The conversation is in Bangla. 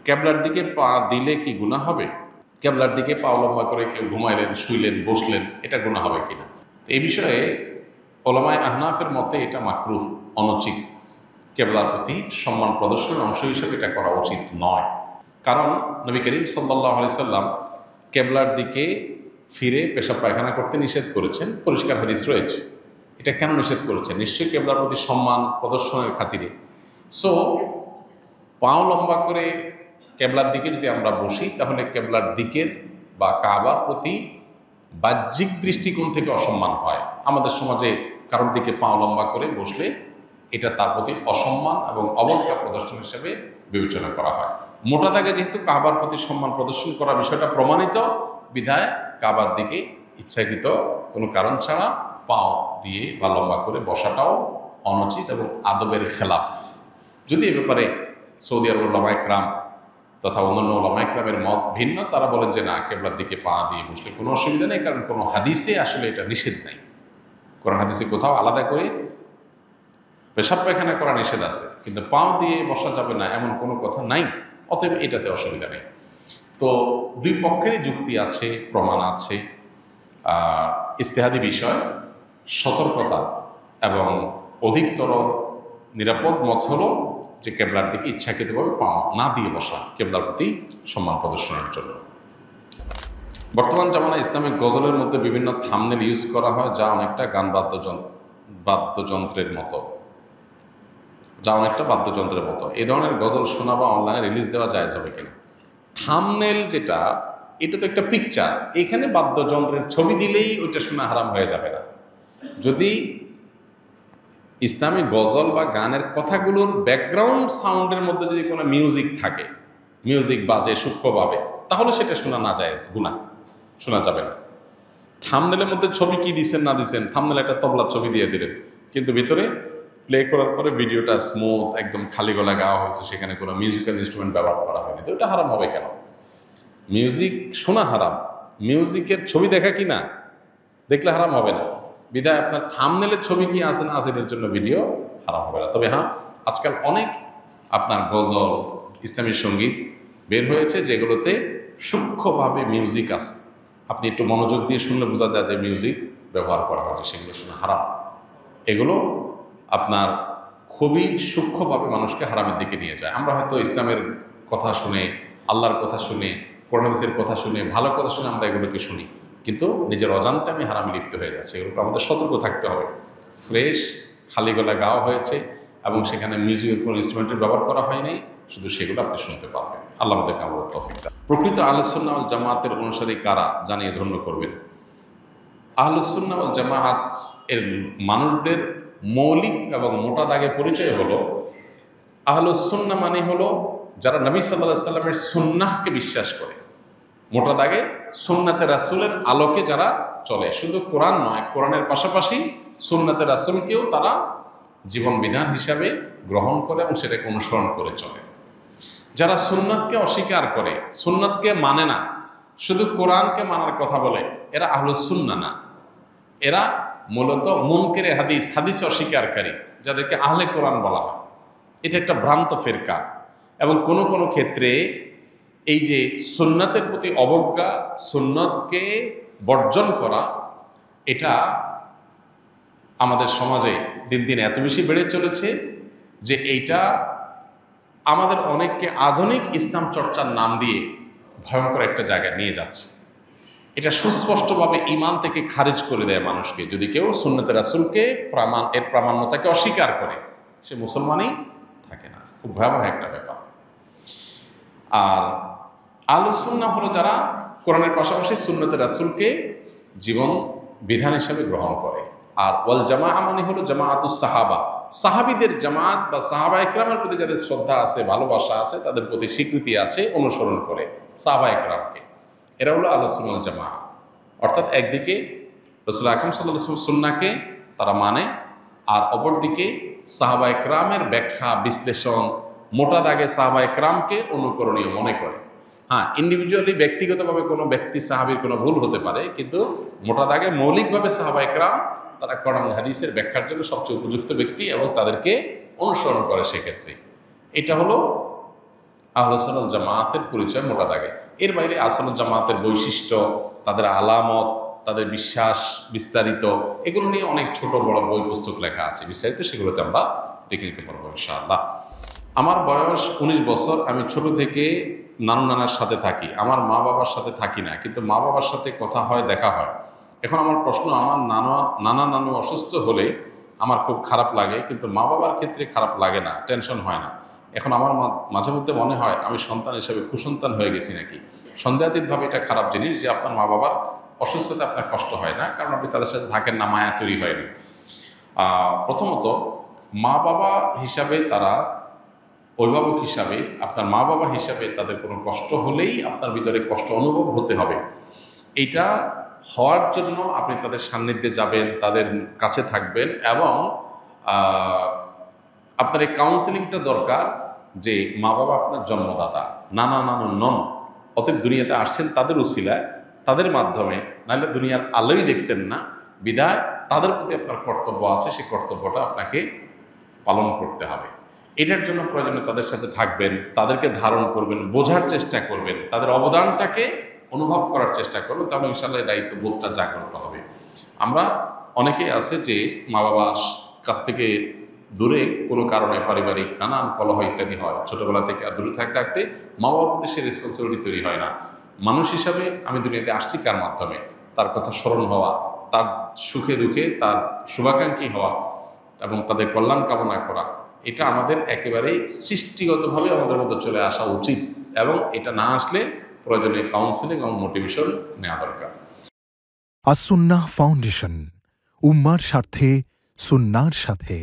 ক্যাবলার দিকে পা দিলে কি গুনাহ হবে? ক্যাবলার দিকে পা লম্বা করে কেউ ঘুমাইলেন, শুইলেন, বসলেন, এটা গুনাহ হবে কিনা? এই বিষয়ে ওলামায়ে আহনাফের মতে এটা মাকরুহ, অনুচিত। কেবলার প্রতি সম্মান প্রদর্শনের অংশ হিসেবে এটা করা উচিত নয়। কারণ নবী করিম সাল্লাল্লাহু আলাইহি সাল্লাম কেবলার দিকে ফিরে পেশাব পায়খানা করতে নিষেধ করেছেন, পরিষ্কার হাদিস রয়েছে। এটা কেন নিষেধ করেছেন? নিশ্চয়ই কেবলার প্রতি সম্মান প্রদর্শনের খাতিরে। সো পাও লম্বা করে কেবলার দিকে যদি আমরা বসি, তাহলে কেবলার দিকের বা কাবার প্রতি বাহ্যিক দৃষ্টিকোণ থেকে অসম্মান হয়। আমাদের সমাজে কারোর দিকে পা লম্বা করে বসলে এটা তার প্রতি অসম্মান এবং অবজ্ঞা প্রদর্শন হিসেবে বিবেচনা করা হয়। মোটা দাগে যেহেতু কাবার প্রতি সম্মান প্রদর্শন করার বিষয়টা প্রমাণিত, বিধায় কাবার দিকে ইচ্ছাকৃত কোনো কারণ ছাড়া পাও দিয়ে বা লম্বা করে বসাটাও অনুচিত এবং আদবের খেলাফ। যদি এ ব্যাপারে সৌদি আরবের ওলামায়ে কেরাম তথা অন্যান্য ওলামায়ে কেরামের মত ভিন্ন, তারা বলেন যে না, কেবলার দিকে পা দিয়ে বসলে কোনো অসুবিধা নেই, কারণ কোনো হাদিসে আসলে এটা নিষেধ নাই। কোরআন হাদিসে কোথাও আলাদা করে পেশাব পায়খানা করা নিষেধ আছে, কিন্তু পাও দিয়ে বসা যাবে না এমন কোনো কথা নাই, অতএব এটাতে অসুবিধা নেই। তো দুই পক্ষেরই যুক্তি আছে, প্রমাণ আছে। ইজতিহাদি বিষয়, সতর্কতা এবং অধিকতর নিরাপদ মত হলো যে কেবলার দিকে ইচ্ছাকৃতভাবে পা না দিয়ে বসা, কেবলার প্রতি সম্মান প্রদর্শনের জন্য। বর্তমান জামানায় ইসলামিক গজলের মধ্যে বিভিন্ন থাম্বনেল ইউজ করা হয়, যা অনেকটা গান বাদ্যযন্ত্রের মতো, এই ধরনের গজল শোনা বা অনলাইনে রিলিজ দেওয়া জায়েজ হবে কিনা? থাম্বনেল যেটা, এটা তো একটা পিকচার, এখানে বাদ্যযন্ত্রের ছবি দিলেই ওইটা শোনা হারাম হয়ে যাবে না। যদি ইসলামী গজল বা গানের কথাগুলোর ব্যাকগ্রাউন্ড সাউন্ডের মধ্যে যদি কোনো মিউজিক থাকে, মিউজিক বাজে সূক্ষ্মভাবে, তাহলে সেটা শোনা না জায়েজ, গুনাহ, শোনা যাবে না। থাম্বনেলের মধ্যে ছবি কি দিচ্ছেন না দিচ্ছেন, থাম্বনেল একটা তবলার ছবি দিয়ে দিলেন, কিন্তু ভিতরে প্লে করার পরে ভিডিওটা স্মুথ, একদম খালি গলা গাওয়া হয়েছে, সেখানে কোনো মিউজিক্যাল ইনস্ট্রুমেন্ট ব্যবহার করা হয়নি, তো এটা হারাম হবে কেন? মিউজিক শোনা হারাম, মিউজিকের ছবি দেখা কি না, দেখলে হারাম হবে না। বিধায় আপনার থাম্বনেলের ছবি কি আছে না আছে এটার জন্য ভিডিও হারাম হবে না। তবে হ্যাঁ, আজকাল অনেক আপনার গজল, ইসলামী সঙ্গীত বের হয়েছে যেগুলোতে সূক্ষ্মভাবে মিউজিক আছে, আপনি একটু মনোযোগ দিয়ে শুনলে বোঝা যায় যে মিউজিক ব্যবহার করা হয়েছে, সেগুলো শোনা হারাম। এগুলো আপনার খুবই সূক্ষ্মভাবে মানুষকে হারামের দিকে নিয়ে যায়। আমরা হয়তো ইসলামের কথা শুনে, আল্লাহর কথা শুনে, কোরআন হাদিসের কথা শুনে, ভালো কথা শুনে আমরা এগুলোকে শুনি, কিন্তু নিজের অজান্তে আমি হারামে লিপ্ত হয়ে যাচ্ছে। এগুলোকে আমাদের সতর্ক থাকতে হবে। ফ্রেশ খালি গলা গাওয়া হয়েছে এবং সেখানে মিউজিকের কোনো ইনস্ট্রুমেন্টের ব্যবহার করা হয়নি, শুধু সেগুলো আপনি শুনতে পারবেন। আল্লাহ আমাদেরকে আমল তৌফিক দান। প্রকৃত আহলুস সুন্নাহ ওয়াল জামাতের অনুসারী কারা, জানিয়ে ধন্য করবেন। আহলুস সুন্নাহ ওয়াল জামাত এর মানুষদের মৌলিক এবং মোটা দাগে পরিচয় হলো, আহলুস সুন্নাহ মানে হলো যারা নবী সাল্লাল্লাহু আলাইহি সাল্লামের সুন্নাহকে বিশ্বাস করে, মোটা দাগে সুন্নাতে রাসূলের আলোকে যারা চলে। শুধু কোরআন নয়, কোরআনের পাশাপাশি সুন্নাতে রাসূলকেও তারা জীবন বিধান হিসাবে গ্রহণ করে এবং সেটাকে অনুসরণ করে চলে। যারা সুন্নাতকে অস্বীকার করে, সুন্নাতকে মানে না, শুধু কোরআনকে মানার কথা বলে, এরা আহলুস সুন্নাহ না। এরা মূলত মুনকিরে হাদিস, হাদিস অস্বীকারী, যাদেরকে আহলে কোরআন বলা হয়। এটা একটা ভ্রান্ত ফিরকা এবং কোনো কোনো ক্ষেত্রে এই যে সুন্নাতের প্রতি অবজ্ঞা, সুন্নতকে বর্জন করা, এটা আমাদের সমাজে দিন দিন এত বেশি বেড়ে চলেছে যে এইটা আমাদের অনেককে আধুনিক ইসলাম চর্চার নাম দিয়ে ভয়ঙ্কর একটা জায়গায় নিয়ে যাচ্ছে। এটা সুস্পষ্টভাবে ঈমান থেকে খারিজ করে দেয় মানুষকে। যদি কেউ সুন্নতে রাসূলকে এর প্রামাণ্যতাকে অস্বীকার করে, সে মুসলমানই থাকে না। খুব ভয়াবহ একটা ব্যাপার। আর আহলুস সুন্নাহ হলো যারা কোরআনের পাশাপাশি সুন্নতে রাসূলকে জীবন বিধান হিসেবে গ্রহণ করে। আর ওয়াল জামাআহ মানে হলো জামাআতুস সাহাবা, সাহাবীদের জামাত বা সাহাবায়ে কেরামের প্রতি যাদের শ্রদ্ধা আছে, ভালোবাসা আছে, তাদের প্রতি স্বীকৃতি আছে, অনুসরণ করে সাহাবায়ে কেরামকে। এরা হলো আহলুস সুন্নাহ ওয়াল জামাআহ। অর্থাৎ একদিকে রাসূল আকরাম সাল্লাল্লাহু আলাইহি ওয়াসাল্লাম সুন্নাহকে তারা মানে, আর অপরদিকে সাহাবায়ে কেরামের ব্যাখ্যা বিশ্লেষণ, মোটা দাগে সাহাবায়ে কেরামকে অনুকরণীয় মনে করে। হ্যাঁ, ইন্ডিভিজুয়ালি ব্যক্তিগতভাবে কোনো ব্যক্তি সাহাবীর কোনো ভুল হতে পারে, কিন্তু মোটা দাগে মৌলিকভাবে সাহাবায়ে কেরাম তারা কোরআন হাদিসের ব্যাখ্যার জন্য সবচেয়ে উপযুক্ত ব্যক্তি এবং তাদেরকে অনুসরণ করে। সেক্ষেত্রে এটা হলো আহলুস সুন্নাহ ওয়াল জামাতের পরিচয় মোটা দাগে। এর বাইরে আসল জামাতের বৈশিষ্ট্য, তাদের আলামত, তাদের বিশ্বাস বিস্তারিত, এগুলো নিয়ে অনেক ছোট বড় বই পুস্তক লেখা আছে বিস্তারিত, সেগুলোতে আমরা দেখে নিতে পারবো ইনশাআল্লাহ। আমার বয়স 19 বছর। আমি ছোট থেকে নানু নানার সাথে থাকি, আমার মা বাবার সাথে থাকি না, কিন্তু মা বাবার সাথে কথা হয়, দেখা হয়। এখন আমার প্রশ্ন, আমার নানা নানু অসুস্থ হলে আমার খুব খারাপ লাগে, কিন্তু মা বাবার ক্ষেত্রে খারাপ লাগে না, টেনশন হয় না। এখন আমার মাঝে মধ্যে মনে হয় আমি সন্তান হিসেবে কুসন্তান হয়ে গেছি নাকি। সন্দেহাতীতভাবে এটা খারাপ জিনিস যে আপনার মা বাবার অসুস্থতা আপনার কষ্ট হয় না, কারণ আপনি তাদের সাথে থাকেন না, মায়া তৈরি হয়নি। প্রথমত, মা বাবা হিসাবে তারা, অভিভাবক হিসাবে, আপনার মা বাবা হিসাবে তাদের কোনো কষ্ট হলেই আপনার ভিতরে কষ্ট অনুভব হতে হবে। এটা হওয়ার জন্য আপনি তাদের সান্নিধ্যে যাবেন, তাদের কাছে থাকবেন, এবং আপনার এই কাউন্সিলিংটা দরকার যে মা বাবা আপনার জন্মদাতা, নানা নানু নন, অতএব দুনিয়াতে আসছেন তাদের উসিলায়, তাদের মাধ্যমে, নাহলে দুনিয়ার আলোই দেখতেন না। বিধায় তাদের প্রতি আপনার কর্তব্য আছে, সেই কর্তব্যটা আপনাকে পালন করতে হবে। এটার জন্য প্রয়োজনে তাদের সাথে থাকবেন, তাদেরকে ধারণ করবেন, বোঝার চেষ্টা করবেন, তাদের অবদানটাকে অনুভব করার চেষ্টা করবেন, তাহলে ইনশাআল্লাহ দায়িত্ববোধটা জাগ্রত হবে। আমরা অনেকেই আছে যে মা বাবার কাছ থেকে দূরে কোনো কারণে, পারিবারিক নানান কলহ ইত্যাদি হয়, ছোটবেলা থেকে আর দূরে থাকতে থাকতে মা বাবার প্রতি সে রেসপন্সিবিলিটি তৈরি হয় না। মানুষ হিসাবে আমি দুনিয়াতে আসছি কার মাধ্যমে, তার কথা স্মরণ হওয়া, তার সুখে দুঃখে তার শুভাকাঙ্ক্ষী হওয়া এবং তাদের কল্যাণ কামনা করা, এটা আমাদের একেবারেই সৃষ্টিগতভাবে আমাদের মধ্যে চলে আসা উচিত, এবং এটা না আসলে প্রয়োজনে কাউন্সিলিং এবং মোটিভেশন নেওয়া দরকার। আস সুন্নাহ ফাউন্ডেশন, উম্মার স্বার্থে সুন্নাহর সাথে।